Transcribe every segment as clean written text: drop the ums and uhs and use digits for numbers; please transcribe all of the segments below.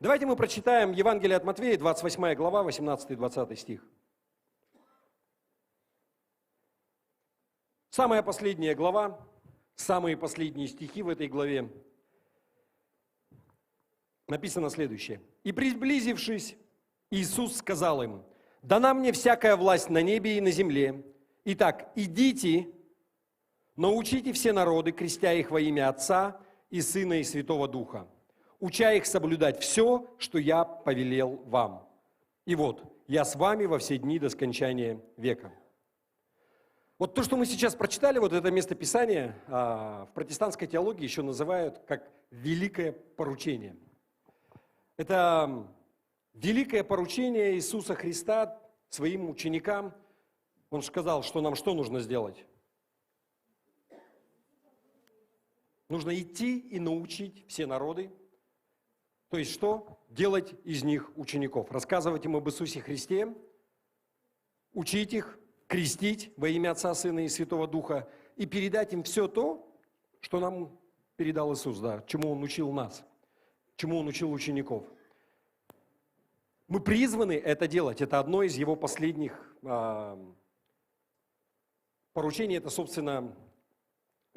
Давайте мы прочитаем Евангелие от Матфея, 28 глава, 18-20 стих. Самая последняя глава, самые последние стихи в этой главе. Написано следующее. «И приблизившись, Иисус сказал им: дана мне всякая власть на небе и на земле. Итак, идите, научите все народы, крестя их во имя Отца и Сына и Святого Духа, уча их соблюдать все, что я повелел вам. И вот, я с вами во все дни до скончания века». Вот то, что мы сейчас прочитали, вот это местописание, в протестантской теологии еще называют как «великое поручение». Это великое поручение Иисуса Христа своим ученикам. Он сказал, что нам что нужно сделать? Нужно идти и научить все народы. То есть что? Делать из них учеников. Рассказывать им об Иисусе Христе, учить их, крестить во имя Отца, Сына и Святого Духа и передать им все то, что нам передал Иисус, да, чему Он учил нас, чему Он учил учеников. Мы призваны это делать. Это одно из Его последних поручений. Это, собственно,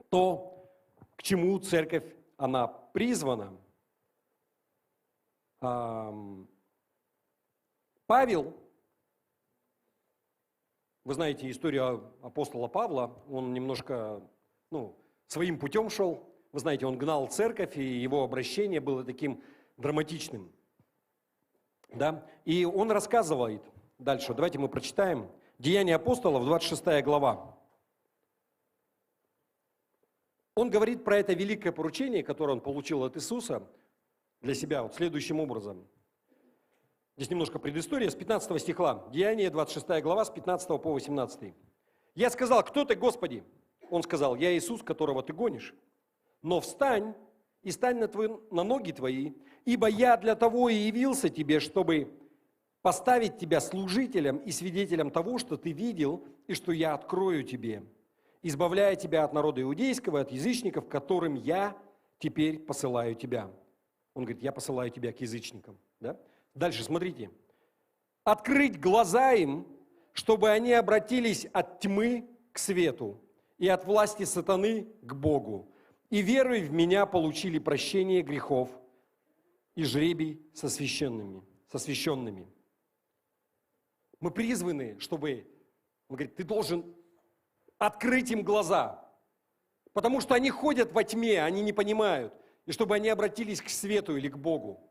то, к чему церковь, она призвана. Павел, вы знаете историю апостола Павла, он немножко, своим путем шел. Вы знаете, он гнал церковь, и его обращение было таким драматичным. Да? И он рассказывает дальше, давайте мы прочитаем, Деяния апостолов, 26 глава. Он говорит про это великое поручение, которое он получил от Иисуса для себя вот следующим образом. Здесь немножко предыстория, с 15 стиха, Деяния, 26 глава, с 15 по 18. «Я сказал: кто ты, Господи?» Он сказал: «Я Иисус, которого ты гонишь. Но встань и стань на ноги твои, ибо я для того и явился тебе, чтобы поставить тебя служителем и свидетелем того, что ты видел, и что я открою тебе, избавляя тебя от народа иудейского, от язычников, которым я теперь посылаю тебя». Он говорит: я посылаю тебя к язычникам. Да? Дальше смотрите. «Открыть глаза им, чтобы они обратились от тьмы к свету и от власти сатаны к Богу, и верой в меня получили прощение грехов и жребий со священными». Мы призваны, чтобы, он говорит, ты должен открыть им глаза, потому что они ходят во тьме, они не понимают, и чтобы они обратились к свету или к Богу.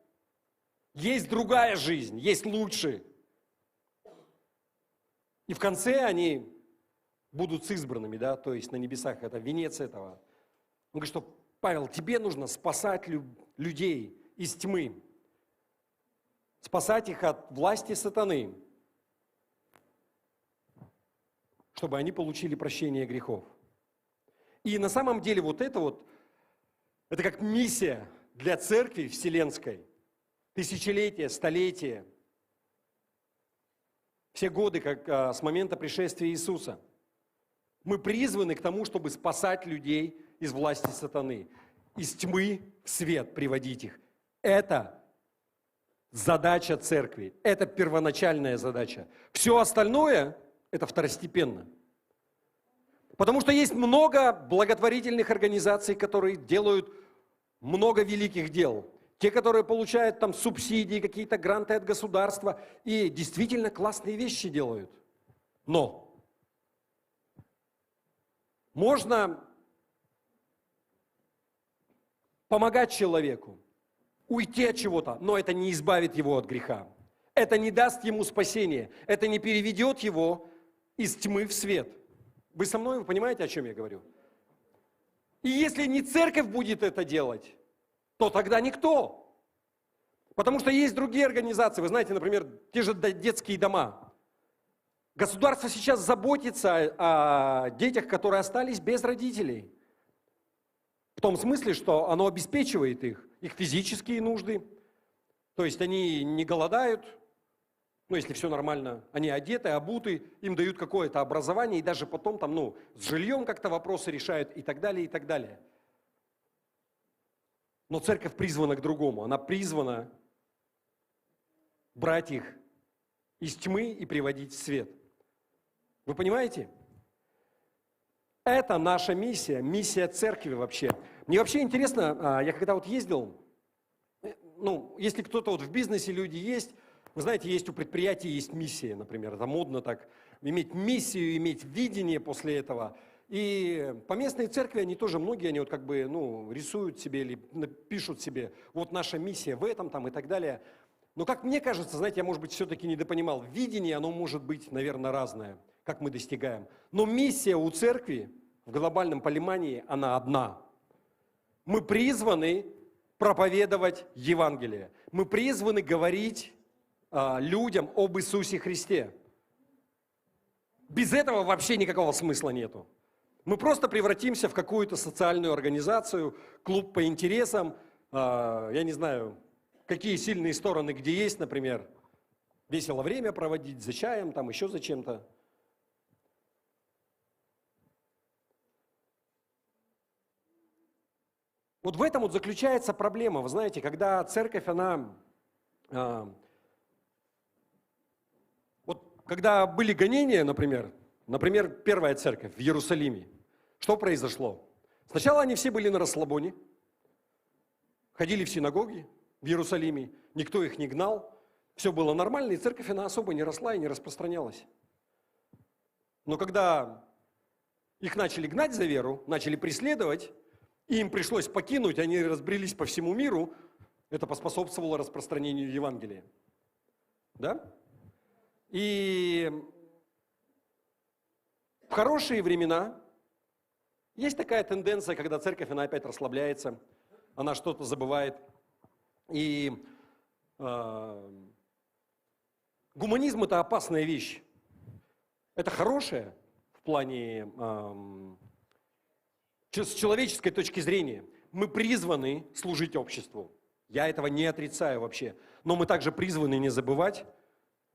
Есть другая жизнь, есть лучше. И в конце они будут с избранными, да, то есть на небесах, это венец этого. Он говорит, что, Павел, тебе нужно спасать людей из тьмы, спасать их от власти сатаны, чтобы они получили прощение грехов. И на самом деле это как миссия для церкви вселенской. Тысячелетия, столетия, все годы, как с момента пришествия Иисуса. Мы призваны к тому, чтобы спасать людей из власти сатаны, из тьмы в свет приводить их. Это задача церкви, это первоначальная задача. Все остальное – это второстепенно. Потому что есть много благотворительных организаций, которые делают много великих дел. Те, которые получают там субсидии, какие-то гранты от государства, и действительно классные вещи делают. Но можно помогать человеку, уйти от чего-то, но это не избавит его от греха. Это не даст ему спасения, это не переведет его из тьмы в свет. Вы со мной, вы понимаете, о чем я говорю? И если не церковь будет это делать, то тогда никто. Потому что есть другие организации, вы знаете, например, те же детские дома. Государство сейчас заботится о детях, которые остались без родителей. В том смысле, что оно обеспечивает их физические нужды. То есть они не голодают, если все нормально, они одеты, обуты, им дают какое-то образование, и даже потом там, с жильем как-то вопросы решают и так далее, и так далее. Но церковь призвана к другому. Она призвана брать их из тьмы и приводить в свет. Вы понимаете? Это наша миссия, миссия церкви вообще. Мне вообще интересно, я когда вот ездил, если кто-то вот в бизнесе люди есть, вы знаете, есть у предприятий есть миссия, например, это модно так, иметь миссию, иметь видение после этого. И поместные церкви, они тоже, многие, они вот как бы, рисуют себе или пишут себе, вот наша миссия в этом там и так далее. Но как мне кажется, знаете, я, может быть, все-таки недопонимал, видение, оно может быть, наверное, разное, как мы достигаем. Но миссия у церкви в глобальном понимании, она одна. Мы призваны проповедовать Евангелие. Мы призваны говорить людям об Иисусе Христе. Без этого вообще никакого смысла нету. Мы просто превратимся в какую-то социальную организацию, клуб по интересам, я не знаю, какие сильные стороны где есть, например, весело время проводить за чаем, там еще за чем-то. Вот в этом вот заключается проблема, вы знаете, когда церковь, когда были гонения, например, первая церковь в Иерусалиме, что произошло? Сначала они все были на расслабоне, ходили в синагоги в Иерусалиме, никто их не гнал, все было нормально, и церковь, она особо не росла и не распространялась. Но когда их начали гнать за веру, начали преследовать, и им пришлось покинуть, они разбрелись по всему миру, это поспособствовало распространению Евангелия. Да? И в хорошие времена есть такая тенденция, когда церковь, она опять расслабляется, она что-то забывает. И гуманизм – это опасная вещь. Это хорошее в плане, с человеческой точки зрения. Мы призваны служить обществу. Я этого не отрицаю вообще. Но мы также призваны не забывать,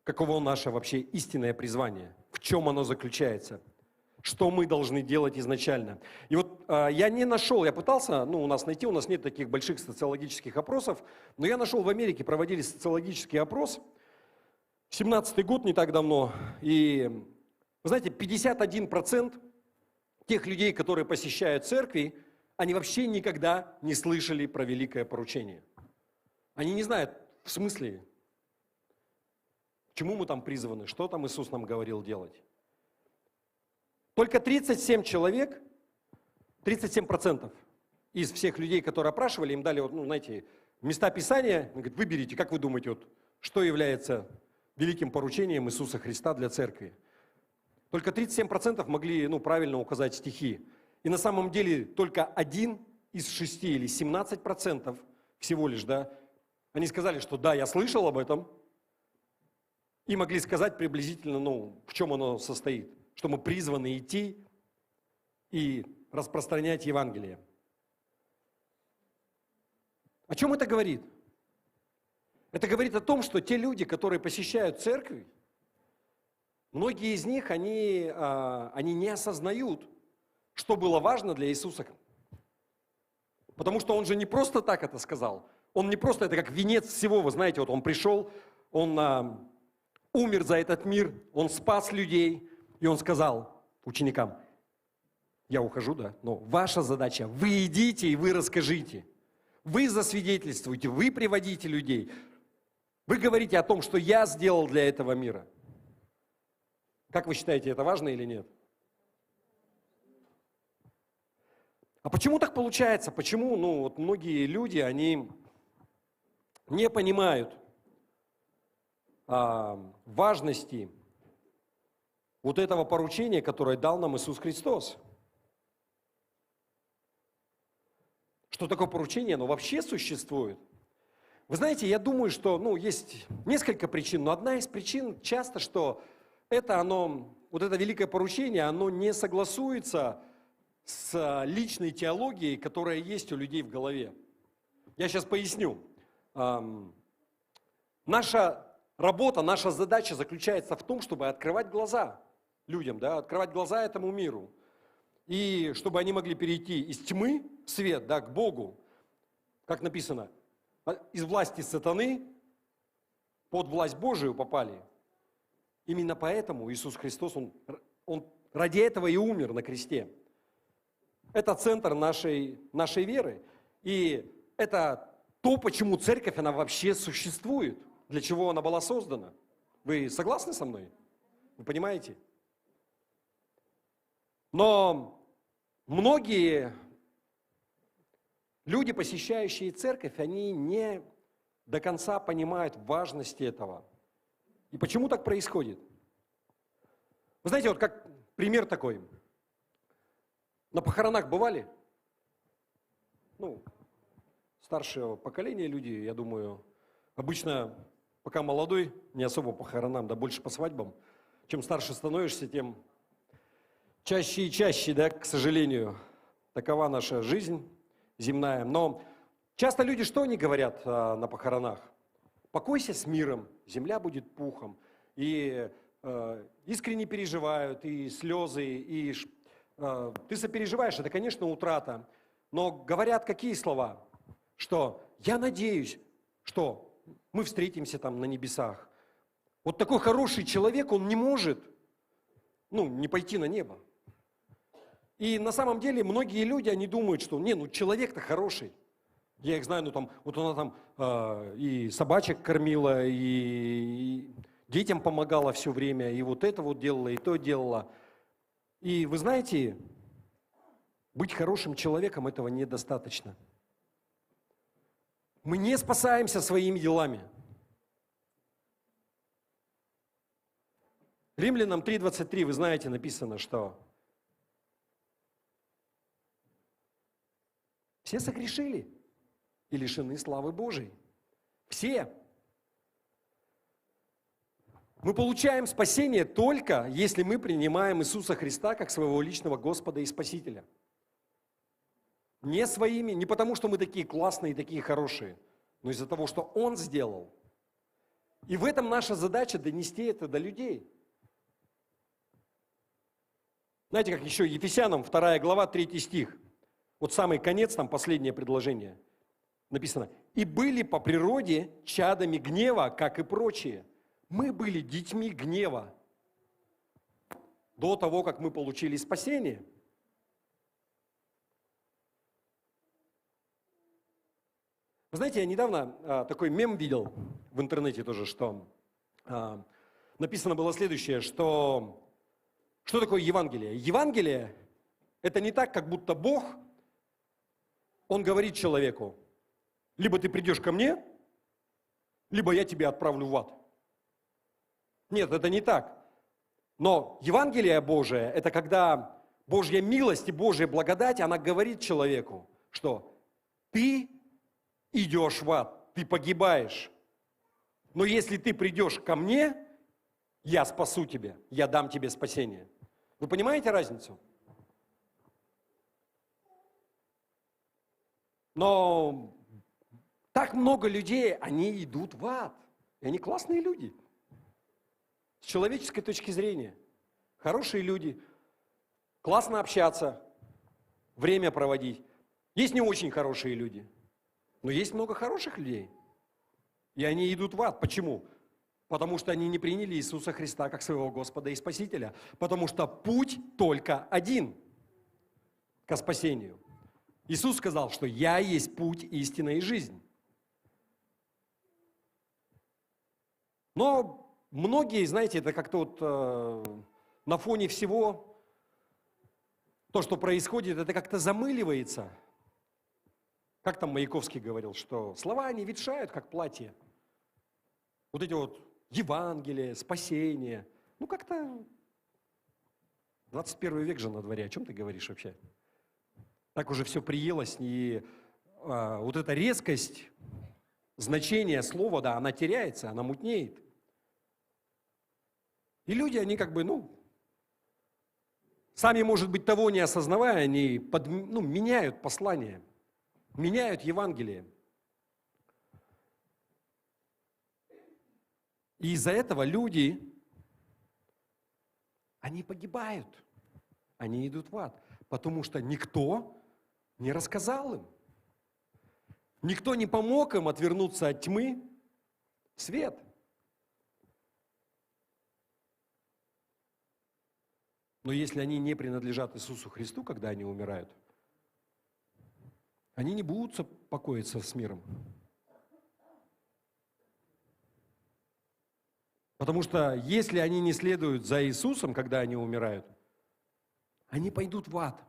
каково наше вообще истинное призвание, в чем оно заключается, что мы должны делать изначально. И вот я не нашел, я пытался, у нас найти, у нас нет таких больших социологических опросов, но я нашел в Америке, проводили социологический опрос, 17-й год, не так давно, и, вы знаете, 51% тех людей, которые посещают церкви, они вообще никогда не слышали про великое поручение. Они не знают, в смысле, к чему мы там призваны, что там Иисус нам говорил делать. Только 37 человек, 37% из всех людей, которые опрашивали, им дали, места Писания, говорят, выберите, как вы думаете, что является великим поручением Иисуса Христа для церкви. Только 37% могли правильно указать стихи. И на самом деле только 1 из 6 или 17% всего лишь, они сказали, что да, я слышал об этом, и могли сказать приблизительно, в чем оно состоит, что мы призваны идти и распространять Евангелие. О чем это говорит? Это говорит о том, что те люди, которые посещают церковь, многие из них, они не осознают, что было важно для Иисуса. Потому что Он же не просто так это сказал. Он не просто, это как венец всего, вы знаете, Он пришел, Он умер за этот мир, Он спас людей, и Он сказал ученикам, я ухожу, но ваша задача, вы идите и вы расскажите, вы засвидетельствуете, вы приводите людей, вы говорите о том, что я сделал для этого мира. Как вы считаете, это важно или нет? А почему так получается? Почему многие люди, они не понимают важности вот этого поручения, которое дал нам Иисус Христос? Что такое поручение? Оно вообще существует. Вы знаете, я думаю, что есть несколько причин, но одна из причин часто, что это великое поручение, оно не согласуется с личной теологией, которая есть у людей в голове. Я сейчас поясню. Наша работа, наша задача заключается в том, чтобы открывать глаза людям, открывать глаза этому миру. И чтобы они могли перейти из тьмы в свет, к Богу. Как написано, из власти сатаны под власть Божию попали. Именно поэтому Иисус Христос, Он ради этого и умер на кресте. Это центр нашей веры. И это то, почему церковь, она вообще существует, для чего она была создана. Вы согласны со мной? Вы понимаете? Но многие люди, посещающие церковь, они не до конца понимают важность этого. И почему так происходит? Вы знаете, вот как пример такой. На похоронах бывали? Старшего поколения люди, я думаю, обычно, пока молодой, не особо по похоронам, да больше по свадьбам. Чем старше становишься, тем чаще и чаще, да, к сожалению, такова наша жизнь земная. Но часто люди что они говорят на похоронах? Покойся с миром, земля будет пухом. И искренне переживают, и слезы, и ты сопереживаешь, это, конечно, утрата. Но говорят какие слова? Что я надеюсь, что мы встретимся там на небесах. Вот такой хороший человек, он не может, не пойти на небо. И на самом деле многие люди, они думают, что, человек-то хороший. Я их знаю, вот она там и собачек кормила, и детям помогала все время, и вот это вот делала, и то делала. И вы знаете, быть хорошим человеком этого недостаточно. Мы не спасаемся своими делами. Римлянам 3:23, вы знаете, написано, что все согрешили и лишены славы Божией. Все. Мы получаем спасение только, если мы принимаем Иисуса Христа как своего личного Господа и Спасителя. Не своими, не потому, что мы такие классные и такие хорошие, но из-за того, что Он сделал. И в этом наша задача донести это до людей. Знаете, как еще Ефесянам 2 глава, 3 стих. Вот самый конец, там последнее предложение. Написано: «И были по природе чадами гнева, как и прочие». Мы были детьми гнева до того, как мы получили спасение. Вы знаете, я недавно такой мем видел в интернете тоже, что написано было следующее, что такое Евангелие? Евангелие – это не так, как будто Бог, Он говорит человеку: либо ты придешь ко мне, либо я тебя отправлю в ад. Нет, это не так. Но Евангелие Божие – это когда Божья милость и Божья благодать, она говорит человеку, что ты идешь в ад, ты погибаешь. Но если ты придешь ко мне, я спасу тебя, я дам тебе спасение. Вы понимаете разницу? Но так много людей, они идут в ад. И они классные люди. С человеческой точки зрения. Хорошие люди. Классно общаться, время проводить. Есть не очень хорошие люди. Но есть много хороших людей. И они идут в ад. Почему? Потому что они не приняли Иисуса Христа как своего Господа и Спасителя. Потому что путь только один к спасению. Иисус сказал, что «Я есть путь, истина и жизнь». Но многие, знаете, это как-то вот на фоне всего, то, что происходит, это как-то замыливается. Как там Маяковский говорил, что слова, они ветшают, как платье. Вот эти вот Евангелие, спасение. Как-то 21 век же на дворе, о чем ты говоришь вообще? Так уже все приелось, и вот эта резкость, значение слова, да, она теряется, она мутнеет. И люди, они сами, может быть, того не осознавая, они меняют послание, меняют Евангелие. И из-за этого люди, они погибают, они идут в ад, потому что никто не рассказал им. Никто не помог им отвернуться от тьмы в свет. Но если они не принадлежат Иисусу Христу, когда они умирают, они не будут покоиться с миром. Потому что если они не следуют за Иисусом, когда они умирают, они пойдут в ад.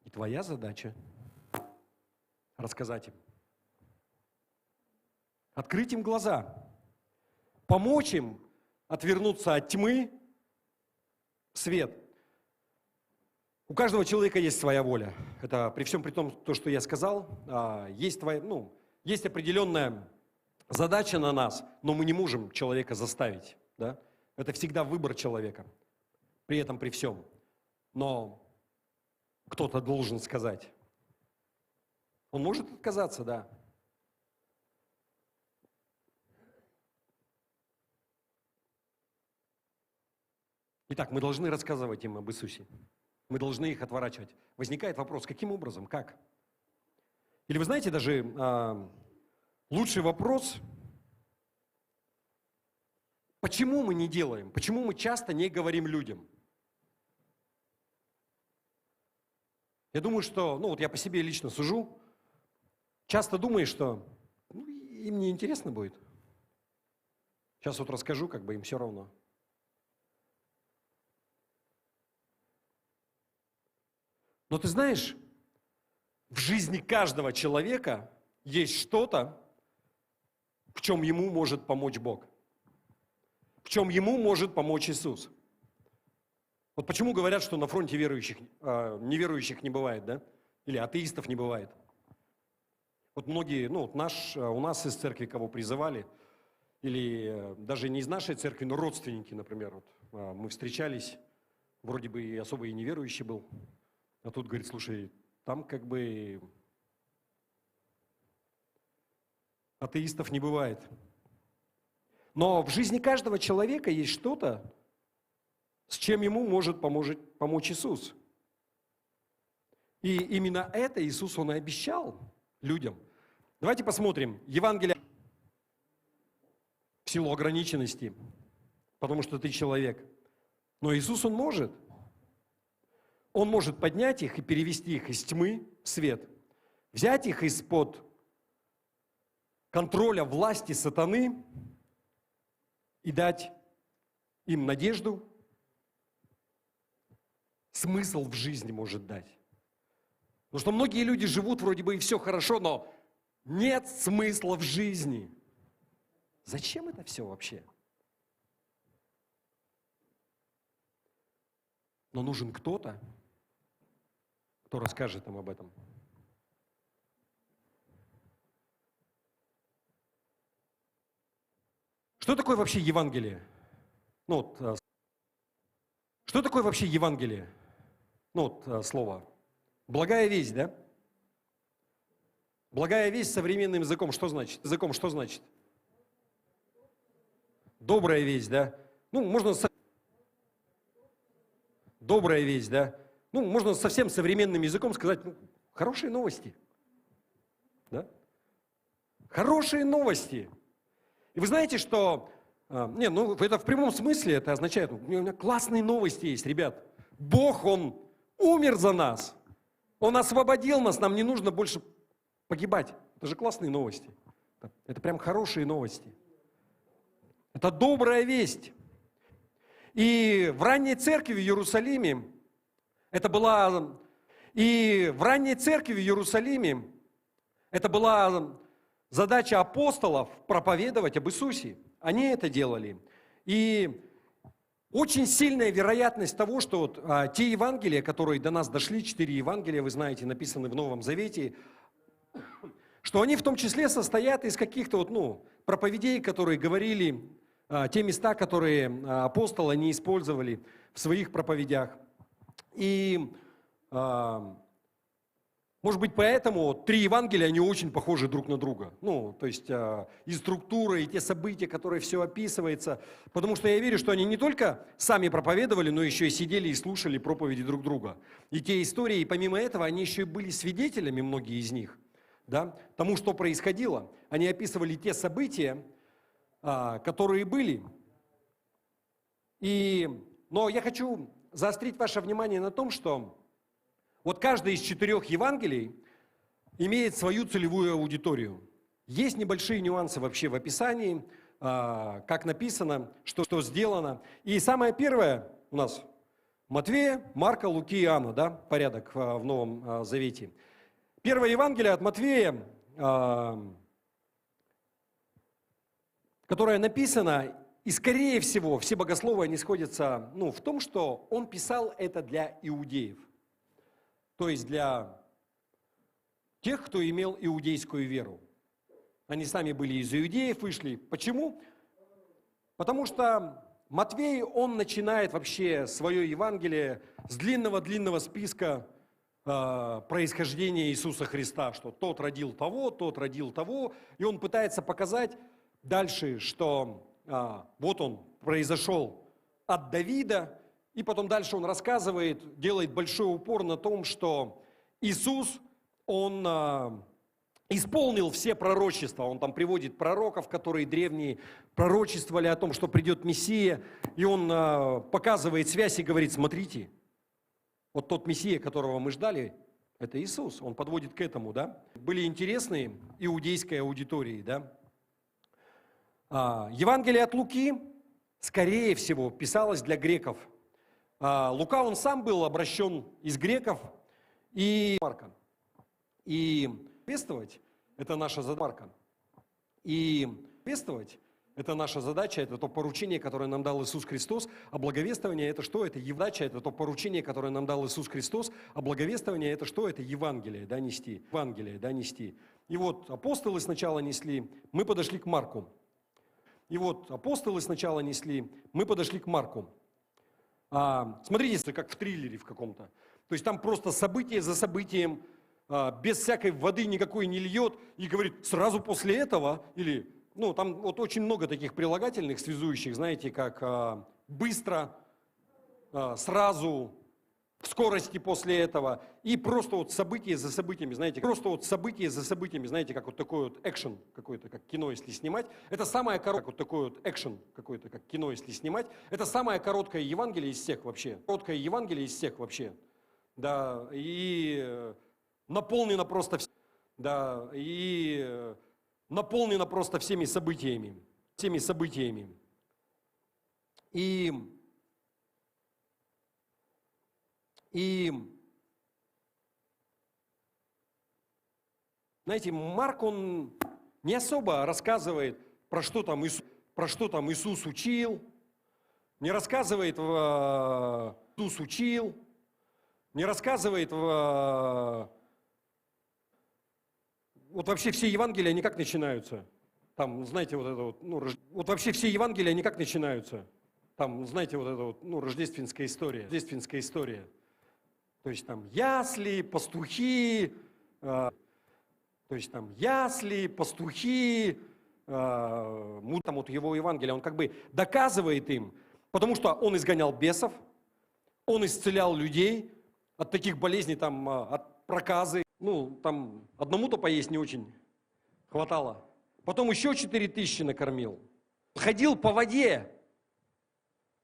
И твоя задача рассказать им. Открыть им глаза. Помочь им отвернуться от тьмы в свет. У каждого человека есть своя воля. Это при всем при том, то, что я сказал, есть определенная задача на нас, но мы не можем человека заставить. Да? Это всегда выбор человека. При этом, при всем. Но кто-то должен сказать. Он может отказаться, да. Итак, мы должны рассказывать им об Иисусе. Мы должны их отворачивать. Возникает вопрос, каким образом, как? Или вы знаете, даже лучший вопрос, почему мы не делаем, почему мы часто не говорим людям? Я думаю, что, я по себе лично сужу, часто думаешь, что им не интересно будет. Сейчас расскажу, им все равно. Но ты знаешь, в жизни каждого человека есть что-то, в чем ему может помочь Бог, в чем ему может помочь Иисус. Вот почему говорят, что на фронте неверующих не бывает, да? Или атеистов не бывает. Вот многие, у нас из церкви кого призывали, или даже не из нашей церкви, но родственники, например. Мы встречались, вроде бы и особо и неверующий был. А тут говорит, слушай, там атеистов не бывает. Но в жизни каждого человека есть что-то, с чем ему может помочь Иисус. И именно это Иисус, Он и обещал людям. Давайте посмотрим. Евангелие в силу ограниченности, потому что ты человек. Но Иисус, Он может. Он может поднять их и перевести их из тьмы в свет, взять их из-под контроля власти сатаны и дать им надежду, смысл в жизни может дать. Потому что многие люди живут вроде бы и все хорошо, но нет смысла в жизни. Зачем это все вообще? Но нужен кто-то, кто расскажет им об этом. Что такое вообще Евангелие? Что такое вообще Евангелие? Слово. Благая весть, да? Благая весть современным языком что значит? Добрая весть, да? Добрая весть, да? Можно совсем современным языком сказать, хорошие новости. Да? Хорошие новости. И вы знаете, что... это в прямом смысле, это означает, у меня классные новости есть, ребят. Бог, Он умер за нас. Он освободил нас, нам не нужно больше погибать. Это же классные новости. Это прям хорошие новости. Это добрая весть. И в ранней церкви в Иерусалиме это была задача апостолов проповедовать об Иисусе. Они это делали. И очень сильная вероятность того, что те Евангелия, которые до нас дошли, 4 Евангелия, вы знаете, написаны в Новом Завете, что они в том числе состоят из каких-то проповедей, которые говорили, те места, которые апостолы они использовали в своих проповедях. И, может быть, поэтому 3 Евангелия, они очень похожи друг на друга. И структура, и те события, которые все описывается. Потому что я верю, что они не только сами проповедовали, но еще и сидели и слушали проповеди друг друга. И те истории, и помимо этого, они еще и были свидетелями, многие из них, да, тому, что происходило. Они описывали те события, которые были. Но я хочу заострить ваше внимание на том, что вот каждое из 4 Евангелий имеет свою целевую аудиторию. Есть небольшие нюансы вообще в описании, как написано, что сделано. И самое первое у нас Матвея, Марка, Луки и Иоанна, да, порядок в Новом Завете. Первое Евангелие от Матвея, которое написано, и скорее всего все богословы они сходятся в том, что он писал это для иудеев. То есть для тех, кто имел иудейскую веру. Они сами были из иудеев, вышли. Почему? Потому что Матвей, он начинает вообще свое Евангелие с длинного-длинного списка происхождения Иисуса Христа, что тот родил того, и он пытается показать дальше, что вот он произошел от Давида, и потом дальше он рассказывает, делает большой упор на том, что Иисус, он исполнил все пророчества. Он там приводит пророков, которые древние пророчествовали о том, что придет Мессия, и он показывает связь и говорит: смотрите, вот тот Мессия, которого мы ждали, это Иисус. Он подводит к этому, да. Были интересные иудейской аудитории, да. Евангелие от Луки, скорее всего, писалось для греков. Лука, он сам был обращен из греков и Марка. И пествовать – это наша задача. Это наша задача, это то поручение, которое нам дал Иисус Христос. А благовествование – это что? Это задача, это то поручение, которое нам дал Иисус Христос. А благовествование – это что? Это Евангелие, да, нести. Евангелие, да, нести. И вот апостолы сначала несли, мы подошли к Марку. Смотрите, как в триллере в каком-то. То есть там просто событие за событием, без всякой воды никакой не льет, и говорит, сразу после этого, или, там вот очень много таких прилагательных, связующих, знаете, как быстро, сразу, в скорости после этого, и просто вот события за событиями, знаете, как вот такой вот экшен какой-то, как кино, если снимать. Это самое короткое, вот такой вот экшен какой-то, как кино, если снимать. Это самое короткое Евангелие из всех вообще. Да, и наполнено просто всеми событиями. И знаете, Марк, он не особо рассказывает, про что там Иисус учил, не рассказывает, вот вообще все Евангелия, они как начинаются? Там, знаете, рождественская история. То есть там ясли, пастухи, там вот его Евангелие, он как бы доказывает им, потому что он изгонял бесов, он исцелял людей от таких болезней, там, от проказы. Там одному-то поесть не очень хватало. Потом еще 4000 накормил. Ходил по воде.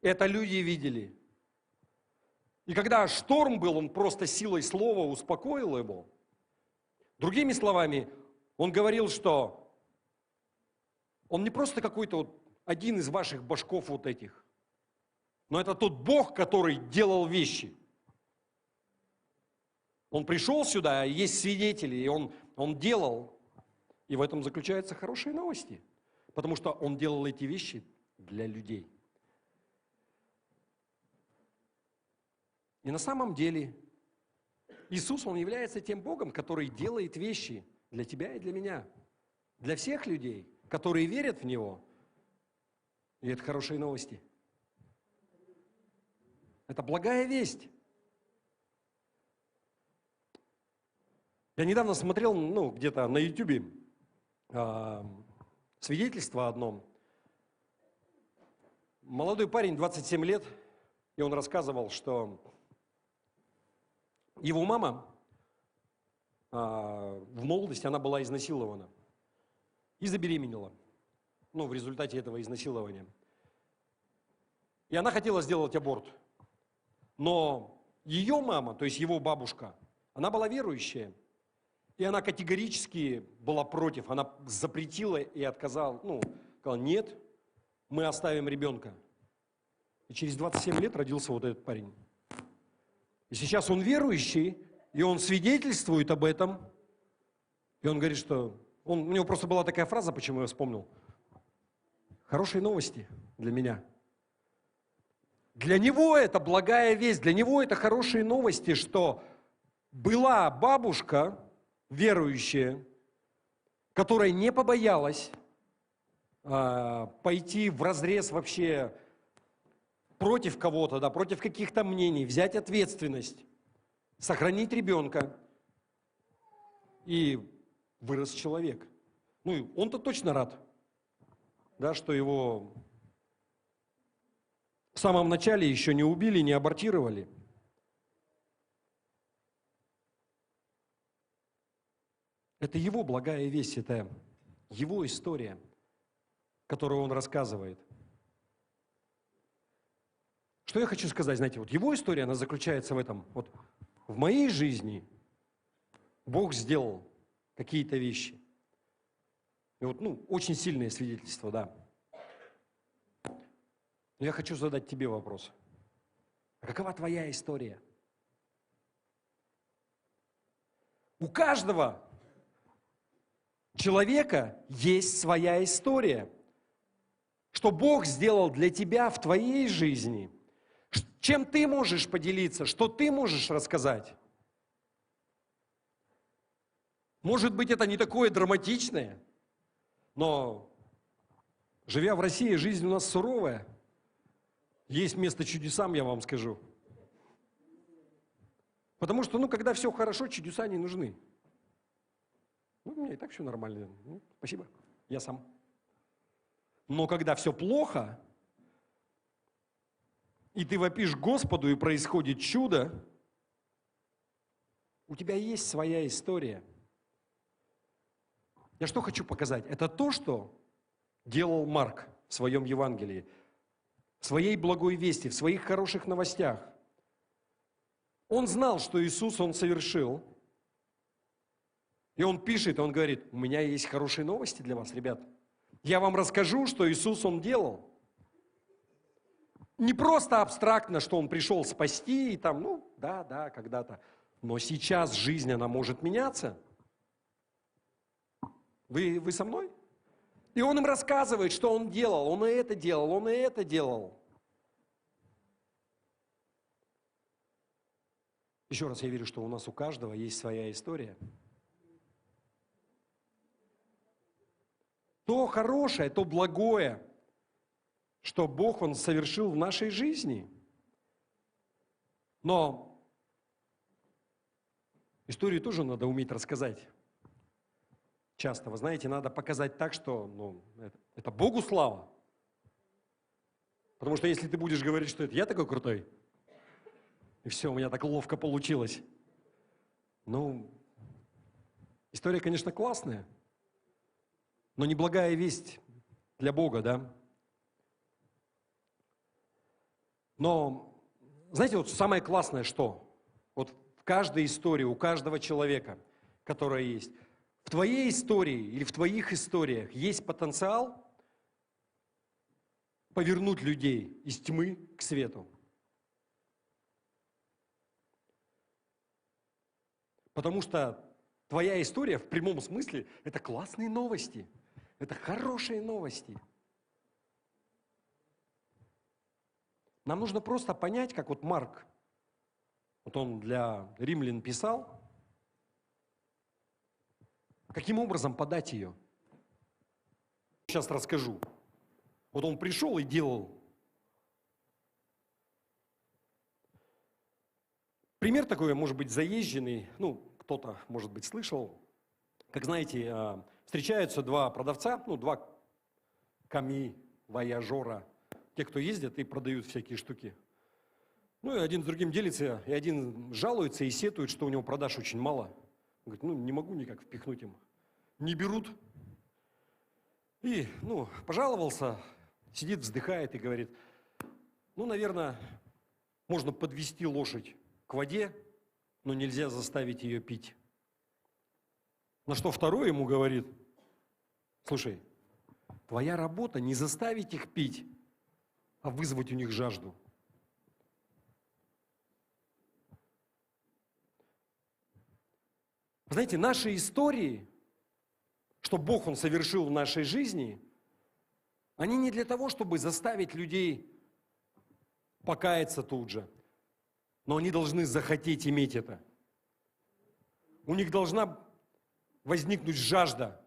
Это люди видели. И когда шторм был, он просто силой слова успокоил его. Другими словами, он говорил, что он не просто какой-то вот один из ваших башков вот этих, но это тот Бог, который делал вещи. Он пришел сюда, есть свидетели, и он делал. И в этом заключаются хорошие новости, потому что он делал эти вещи для людей. И на самом деле Иисус, Он является тем Богом, который делает вещи для тебя и для меня, для всех людей, которые верят в Него. И это хорошие новости. Это благая весть. Я недавно смотрел, где-то на YouTube свидетельство одно. Молодой парень, 27 лет, и он рассказывал, что его мама в молодости, она была изнасилована и забеременела. ну, в результате этого изнасилования. И она хотела сделать аборт. Но ее мама, то есть его бабушка, она была верующая. И она категорически была против. Она запретила и отказала. Ну, сказала, нет, мы оставим ребенка. И через 27 лет родился вот этот парень. И сейчас он верующий, и он свидетельствует об этом. И он говорит, что... у него просто была такая фраза, почему я вспомнил. Хорошие новости для меня. Для него это благая весть, для него это хорошие новости, что была бабушка верующая, которая не побоялась пойти вразрез вообще против кого-то, да, против каких-то мнений, взять ответственность, сохранить ребенка. И вырос человек. Ну, и он-то точно рад, да, что его в самом начале еще не убили, не абортировали. Это его благая весть, это его история, которую он рассказывает. Что я хочу сказать, знаете, вот его история, она заключается в этом. Вот в моей жизни Бог сделал какие-то вещи. И вот, ну, очень сильное свидетельство, да. Но я хочу задать тебе вопрос. А какова твоя история? У каждого человека есть своя история. Что Бог сделал для тебя в твоей жизни. Чем ты можешь поделиться, что ты можешь рассказать. Может быть, это не такое драматичное, но, живя в России, жизнь у нас суровая. Есть место чудесам, я вам скажу. Потому что, ну, когда все хорошо, чудеса не нужны. Ну, у меня и так все нормально. Ну, спасибо, я сам. Но когда все плохо, и ты вопишь Господу, и происходит чудо, у тебя есть своя история. Я что хочу показать? Это то, что делал Марк в своем Евангелии, в своей благой вести, в своих хороших новостях. Он знал, что Иисус Он совершил. И он пишет, он говорит, у меня есть хорошие новости для вас, ребят. Я вам расскажу, что Иисус Он делал. Не просто абстрактно, что Он пришел спасти, и там, ну, да, когда-то. Но сейчас жизнь, она может меняться. Вы со мной? И Он им рассказывает, что Он делал. Он и это делал, Он и это делал. Еще раз, я верю, что у нас у каждого есть своя история. То хорошее, то благое, что Бог, Он совершил в нашей жизни. Но историю тоже надо уметь рассказать. Часто, вы знаете, надо показать так, что ну, это Богу слава. Потому что если ты будешь говорить, что это я такой крутой, и все, у меня так ловко получилось. Ну, история, конечно, классная, но неблагая весть для Бога, да? Но, знаете, вот самое классное, что вот в каждой истории, у каждого человека, которая есть, в твоей истории или в твоих историях есть потенциал повернуть людей из тьмы к свету. Потому что твоя история в прямом смысле – это классные новости, это хорошие новости. Нам нужно просто понять, как вот Марк, вот он для римлян писал, каким образом подать ее. Сейчас расскажу. Вот он пришел и делал. Пример такой, может быть, заезженный, ну, кто-то, может быть, слышал. Как знаете, встречаются два продавца, ну, два ками-вояжера, те, кто ездят и продают всякие штуки. Ну, и один с другим делится, и один жалуется и сетует, что у него продаж очень мало. Он говорит, ну, не могу никак впихнуть им. Не берут. И, пожаловался, сидит, вздыхает и говорит, наверное, можно подвести лошадь к воде, но нельзя заставить ее пить. На что второй ему говорит, слушай, твоя работа не заставить их пить, а вызвать у них жажду. Знаете, наши истории, что Бог, Он совершил в нашей жизни, они не для того, чтобы заставить людей покаяться тут же, но они должны захотеть иметь это. У них должна возникнуть жажда.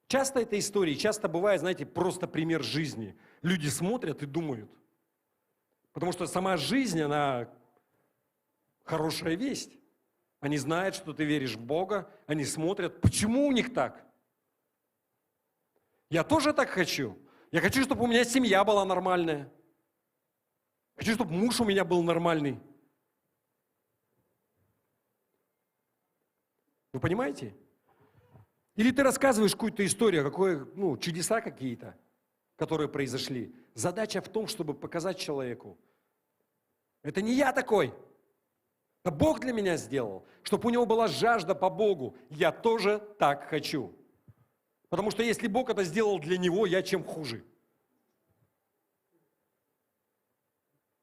Часто это истории, часто бывает, знаете, просто пример жизни. Люди смотрят и думают. Потому что сама жизнь, она хорошая весть. Они знают, что ты веришь в Бога, они смотрят, почему у них так? Я тоже так хочу. Я хочу, чтобы у меня семья была нормальная. Хочу, чтобы муж у меня был нормальный. Вы понимаете? Или ты рассказываешь какую-то историю, чудеса какие-то, которые произошли. Задача в том, чтобы показать человеку. Это не я такой. Это Бог для меня сделал, чтобы у него была жажда по Богу. Я тоже так хочу. Потому что если Бог это сделал для него, я чем хуже?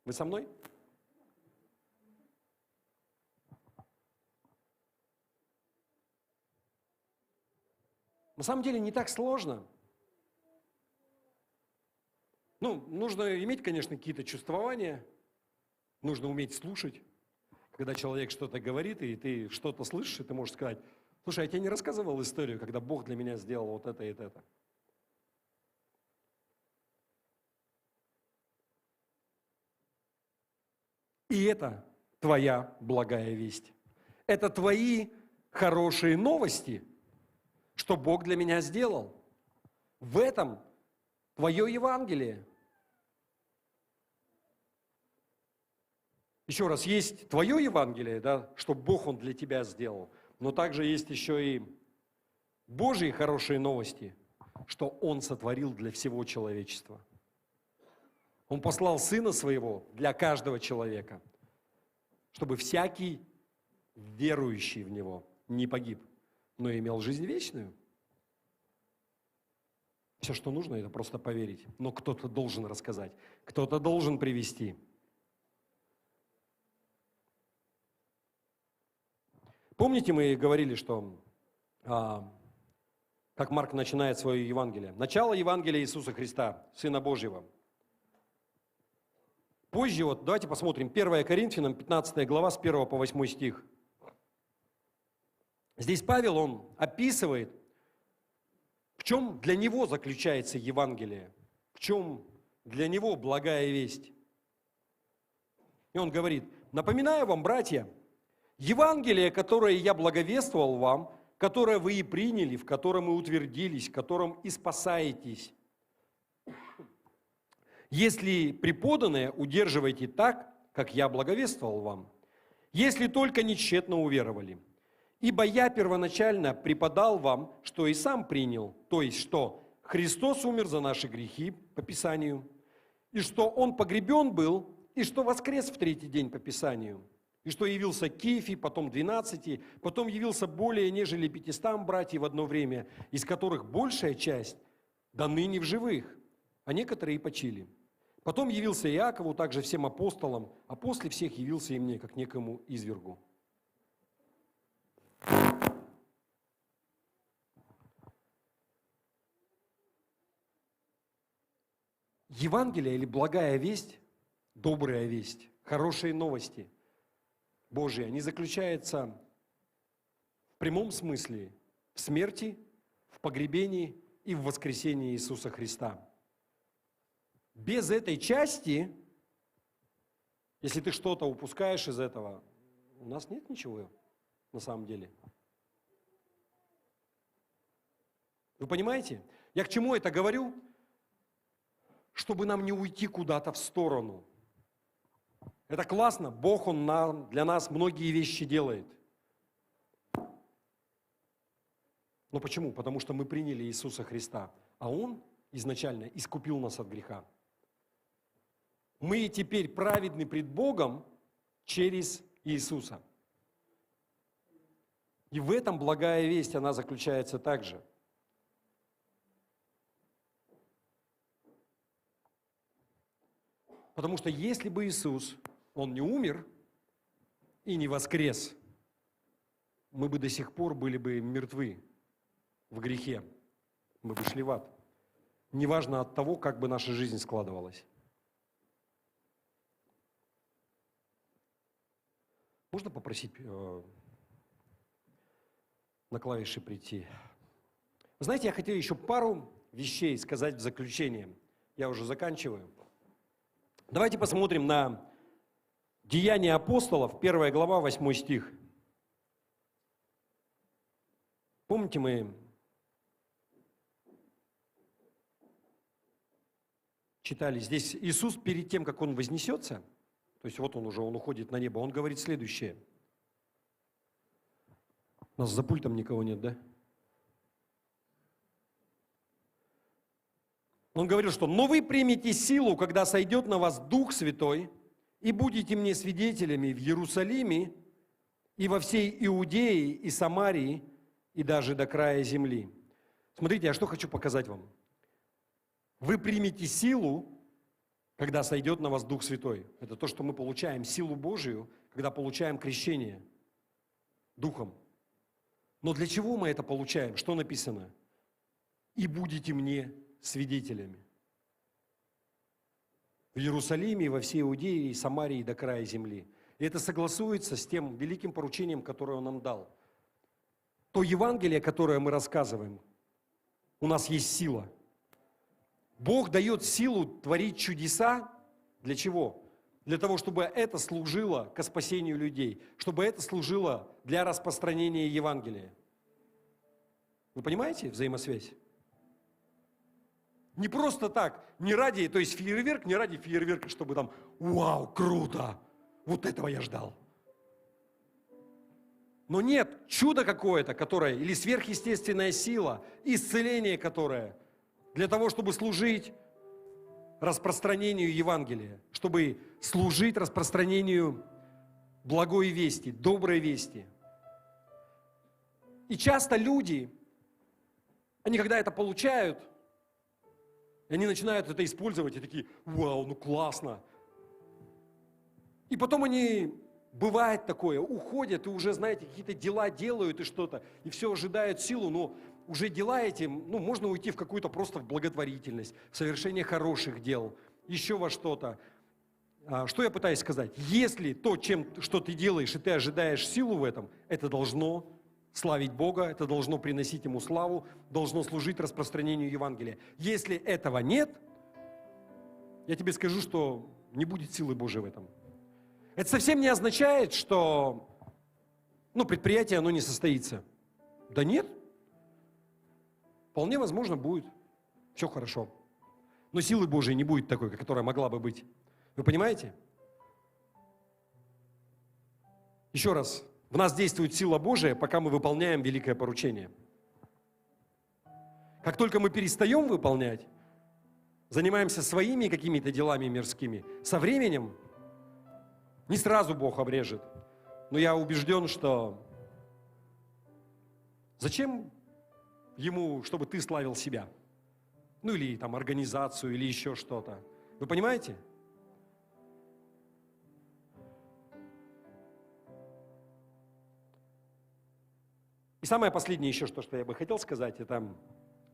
Вы со мной? На самом деле не так сложно. Нужно иметь, конечно, какие-то чувствования, нужно уметь слушать. Когда человек что-то говорит, и ты что-то слышишь, и ты можешь сказать, слушай, я тебе не рассказывал историю, когда Бог для меня сделал вот это и это. И это твоя благая весть. Это твои хорошие новости, что Бог для меня сделал. В этом твое Евангелие. Еще раз, есть твое Евангелие, да, что Бог Он для тебя сделал, но также есть еще и Божьи хорошие новости, что Он сотворил для всего человечества. Он послал Сына Своего для каждого человека, чтобы всякий верующий в Него не погиб, но имел жизнь вечную. Все, что нужно, это просто поверить. Но кто-то должен рассказать, кто-то должен привести. Помните, мы говорили, что как Марк начинает свое Евангелие? Начало Евангелия Иисуса Христа, Сына Божьего. Позже, давайте посмотрим, 1 Коринфянам, 15 глава, с 1 по 8 стих. Здесь Павел, он описывает, в чем для него заключается Евангелие, в чем для него благая весть. И он говорит, напоминаю вам, братья, Евангелие, которое я благовествовал вам, которое вы и приняли, в котором и утвердились, в котором и спасаетесь. Если преподанное удерживайте так, как я благовествовал вам, если только не тщетно уверовали. Ибо я первоначально преподал вам, что и сам принял, то есть, что Христос умер за наши грехи, по Писанию, и что Он погребен был, и что воскрес в третий день по Писанию, и что явился Кефи, потом 12, потом явился более нежели 500 братьев в одно время, из которых большая часть до ныне в живых, а некоторые и почили. Потом явился Иакову, также всем апостолам, а после всех явился и мне, как некому извергу. Евангелие или благая весть, добрая весть, хорошие новости Божьи, они заключаются в прямом смысле в смерти, в погребении и в воскресении Иисуса Христа. Без этой части, если ты что-то упускаешь из этого, у нас нет ничего на самом деле. Вы понимаете? Я к чему это говорю? Чтобы нам не уйти куда-то в сторону. Это классно. Бог, Он для нас многие вещи делает. Но почему? Потому что мы приняли Иисуса Христа, а Он изначально искупил нас от греха. Мы теперь праведны пред Богом через Иисуса. И в этом благая весть, она заключается также. Потому что если бы Иисус, Он не умер и не воскрес, мы бы до сих пор были бы мертвы в грехе. Мы бы шли в ад. Неважно от того, как бы наша жизнь складывалась. Можно попросить на клавиши прийти? Вы знаете, я хотел еще пару вещей сказать в заключение. Я уже заканчиваю. Давайте посмотрим на Деяния апостолов, 1 глава, 8 стих. Помните, мы читали здесь Иисус перед тем, как Он вознесется, то есть вот Он уходит на небо, Он говорит следующее. У нас за пультом никого нет, да? Он говорил, что «но вы примете силу, когда сойдет на вас Дух Святой, и будете мне свидетелями в Иерусалиме и во всей Иудее и Самарии, и даже до края земли». Смотрите, я что хочу показать вам. Вы примете силу, когда сойдет на вас Дух Святой. Это то, что мы получаем, силу Божию, когда получаем крещение Духом. Но для чего мы это получаем? Что написано? «И будете мне свидетелями в Иерусалиме, во всей Иудее и Самарии до края земли». И это согласуется с тем великим поручением, которое Он нам дал. То Евангелие, которое мы рассказываем, у нас есть сила. Бог дает силу творить чудеса. Для чего? Для того, чтобы это служило ко спасению людей, чтобы это служило для распространения Евангелия. Вы понимаете взаимосвязь? Не просто так, не ради, то есть фейерверк, не ради фейерверка, чтобы там, вау, круто, вот этого я ждал. Но нет, чудо какое-то, которое, или сверхъестественная сила, исцеление которое, для того, чтобы служить распространению Евангелия, чтобы служить распространению благой вести, доброй вести. И часто люди, они когда это получают, они начинают это использовать и такие, вау, ну классно. И потом они, бывает такое, уходят и уже, знаете, какие-то дела делают и что-то, и все ожидают силу, но уже дела эти, ну, можно уйти в какую-то просто в благотворительность, в совершение хороших дел, еще во что-то. Что я пытаюсь сказать? Если то, что ты делаешь, и ты ожидаешь силу в этом, это должно славить Бога, это должно приносить Ему славу, должно служить распространению Евангелия. Если этого нет, я тебе скажу, что не будет силы Божией в этом. Это совсем не означает, что предприятие оно не состоится. Да нет. Вполне возможно будет. Все хорошо. Но силы Божией не будет такой, которая могла бы быть. Вы понимаете? Еще раз. В нас действует сила Божия, пока мы выполняем великое поручение. Как только мы перестаем выполнять, занимаемся своими какими-то делами мирскими, со временем не сразу Бог обрежет. Но я убежден, что зачем Ему, чтобы ты славил себя? Ну или там организацию, или еще что-то. Вы понимаете? И самое последнее еще, что я бы хотел сказать, это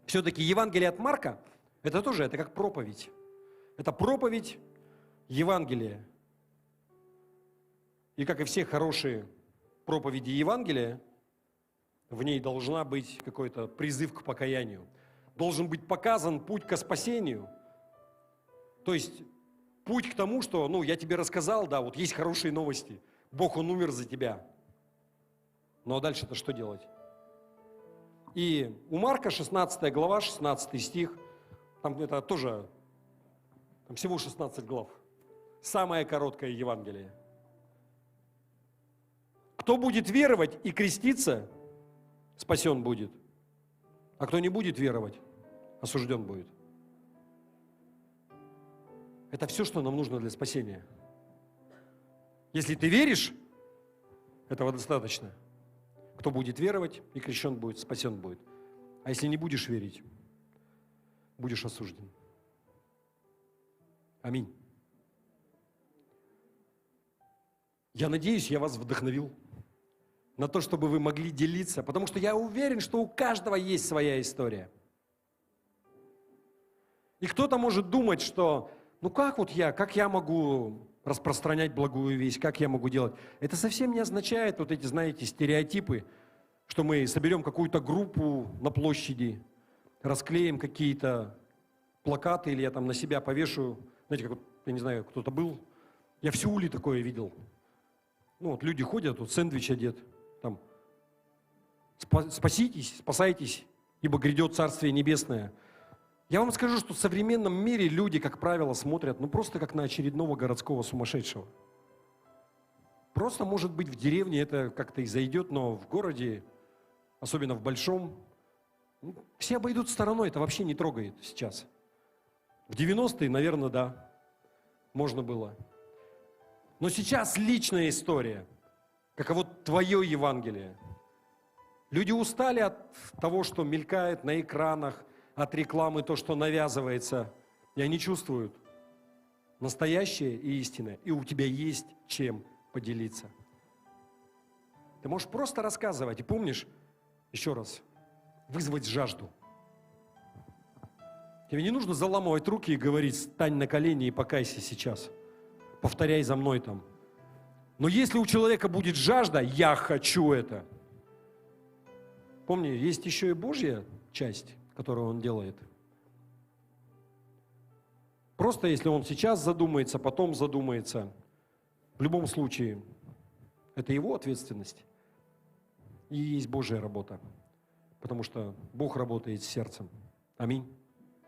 все-таки Евангелие от Марка, это тоже, это как проповедь. Это проповедь Евангелия. И как и все хорошие проповеди Евангелия, в ней должна быть какой-то призыв к покаянию. Должен быть показан путь к спасению. То есть путь к тому, что, я тебе рассказал, да, вот есть хорошие новости. Бог, Он умер за тебя. Ну а дальше-то что делать? И у Марка 16 глава, 16 стих, там это тоже, там всего 16 глав. Самое короткое Евангелие. Кто будет веровать и креститься, спасен будет. А кто не будет веровать, осужден будет. Это все, что нам нужно для спасения. Если ты веришь, этого достаточно. Кто будет веровать, и крещен будет, спасен будет. А если не будешь верить, будешь осужден. Аминь. Я надеюсь, я вас вдохновил на то, чтобы вы могли делиться, потому что я уверен, что у каждого есть своя история. И кто-то может думать, что как я могу распространять благую весть, как я могу делать. Это совсем не означает вот эти, знаете, стереотипы, что мы соберем какую-то группу на площади, расклеим какие-то плакаты, или я там на себя повешу. Знаете, как, я не знаю, кто-то был, я в Сеуле такое видел. Люди ходят, сэндвич одет, там, спаситесь, спасайтесь, ибо грядет Царствие Небесное. Я вам скажу, что в современном мире люди, как правило, смотрят, просто как на очередного городского сумасшедшего. Просто, может быть, в деревне это как-то и зайдет, но в городе, особенно в большом, все обойдут стороной, это вообще не трогает сейчас. В 90-е, наверное, да, можно было. Но сейчас личная история, каково твое Евангелие. Люди устали от того, что мелькает на экранах, от рекламы, то, что навязывается, и они чувствуют настоящее и истинное, и у тебя есть чем поделиться. Ты можешь просто рассказывать, и помнишь, еще раз, вызвать жажду. Тебе не нужно заламывать руки и говорить: стань на колени и покайся сейчас. Повторяй за мной там. Но если у человека будет жажда, я хочу это. Помни, есть еще и Божья часть, которую он делает. Просто если он сейчас задумается, потом задумается, в любом случае, это его ответственность. И есть Божья работа. Потому что Бог работает с сердцем. Аминь.